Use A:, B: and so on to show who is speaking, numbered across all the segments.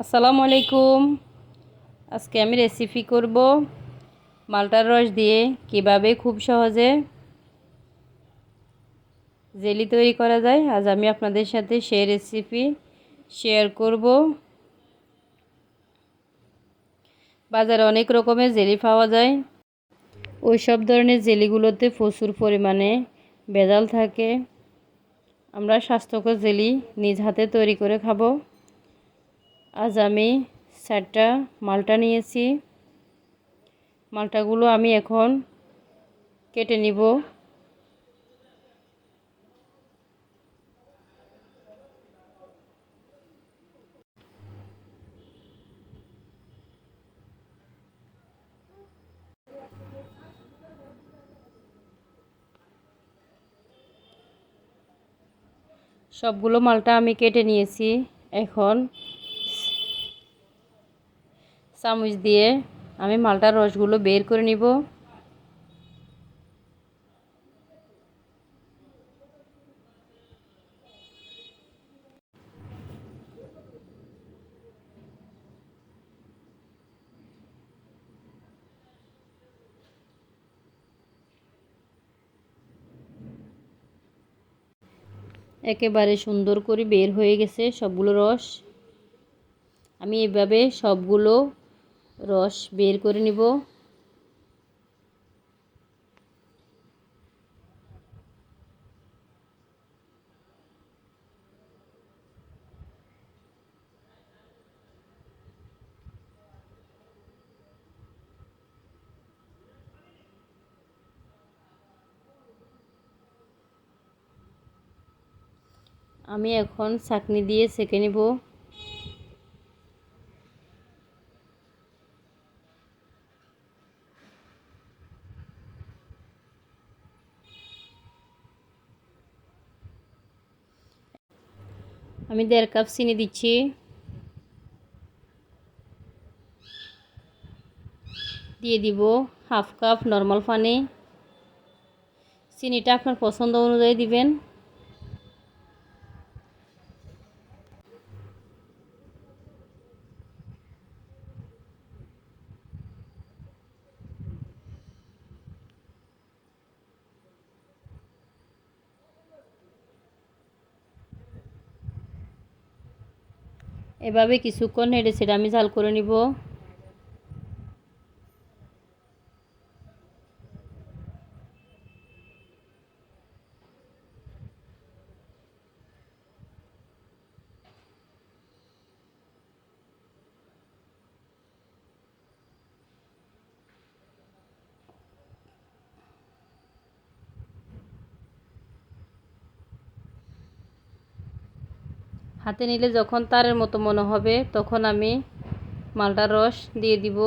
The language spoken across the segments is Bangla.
A: আসসালামু আলাইকুম। আজকে আমি রেসিপি করব মালটার রস দিয়ে কিভাবে খুব সহজে জেলি তৈরি করা যায়। আজ আমি আপনাদের সাথে সেই রেসিপি শেয়ার করব। বাজারে অনেক রকমের জেলি পাওয়া যায়। ওই সব ধরনের জেলিগুলোতে প্রচুর পরিমাণে ভেজাল থাকে। আমরা স্বাস্থ্যকর জেলি নিজ হাতে তৈরি করে খাবো। আজ আমি 4টা মালটা নিয়েছি। মালটাগুলো আমি এখন কেটে নিব। সবগুলো মালটা আমি কেটে নিয়েছি। এখন চামচ দিয়ে আমি মালটার রসগুলো বের করে নিব। একেবারে সুন্দর করে বের হয়ে গেছে সবগুলো রস। আমি এভাবে সবগুলো রস বের করে নিব। আমি এখন ছাঁকনি দিয়ে ছেঁকে নিব। আমি 1.5 কাপ চিনি দিচ্ছি। দিয়ে দিব 1/2 কাপ নর্মাল পানি। চিনিটা আপনার পছন্দ অনুযায়ী দিবেন। এভাবে কিছুক্ষণ নেড়ে ছেড়ে আমি জাল করে নিব। হাতে নিলে যখন তারের মতো মনে হবে তখন আমি মালটার রস দিয়ে দিব।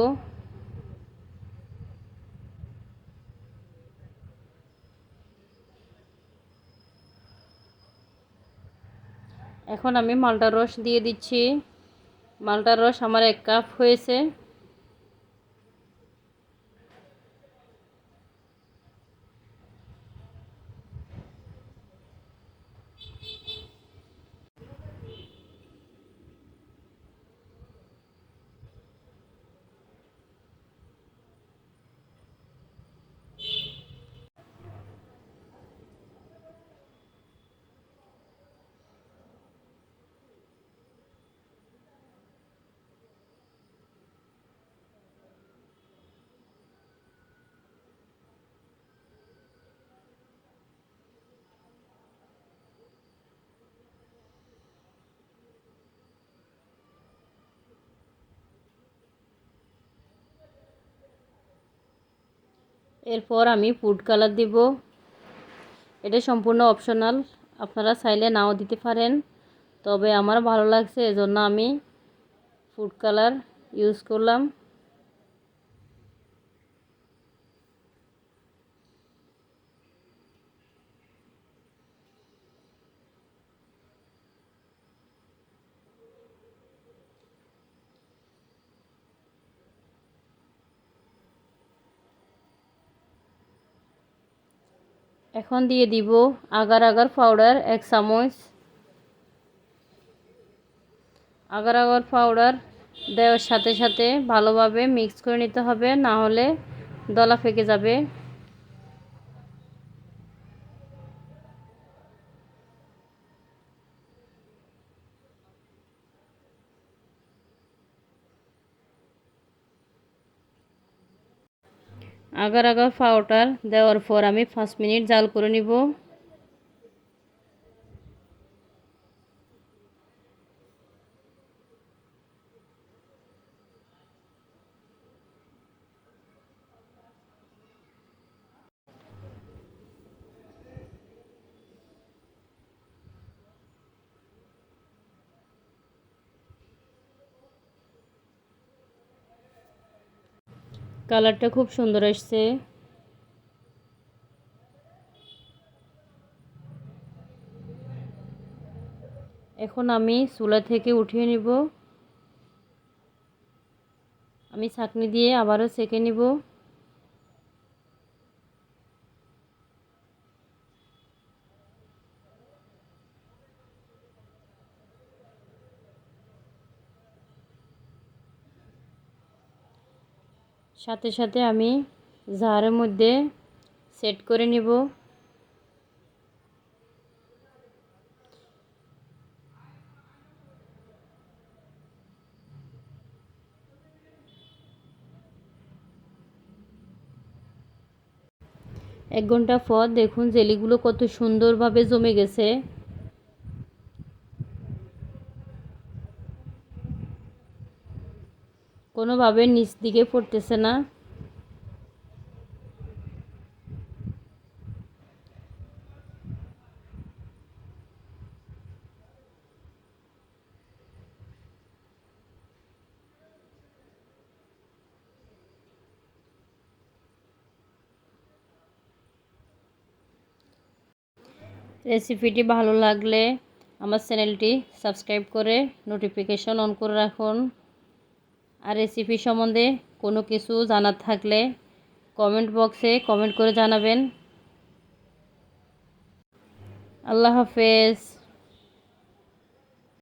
A: এখন আমি মালটার রস দিয়ে দিচ্ছি। মালটার রস আমার 1 কাপ হয়েছে। এরপর আমি ফুড কালার দিব। এটা সম্পূর্ণ অপশনাল, আপনারা চাইলে নাও দিতে পারেন, তবে আমার ভালো লাগছে এজন্য আমি ফুড কালার ইউজ করলাম। এখন দিয়ে দিব আগার আগার পাউডার 1 চামচ। আগার আগার পাউডার দেওয়ার সাথে সাথে ভালোভাবে মিক্স করে নিতে হবে, না হলে দলা পেকে যাবে। আগার আগার পাউডার দেওয়ার পর আমি 5 মিনিট জাল করে নিব। কালারটা খুব সুন্দর আসছে। এখন আমি চুলা থেকে উঠিয়ে নিব। আমি ছাঁকনি দিয়ে আবারও সেঁকে নিব। সাথে সাথে আমি জারের মধ্যে সেট করে নিব। এক ঘন্টা পর দেখুন জেলিগুলো কত সুন্দরভাবে জমে গেছে। কোনোভাবে নিচ দিকে পড়তেছে না। রেসিপিটি ভালো লাগলে আমার চ্যানেলটি সাবস্ক্রাইব করে নোটিফিকেশন অন করে রাখুন। আর রেসিপি সম্বন্ধে কোনো কিছু জানার থাকলে কমেন্ট বক্সে কমেন্ট করে জানাবেন। আল্লাহ হাফেজ।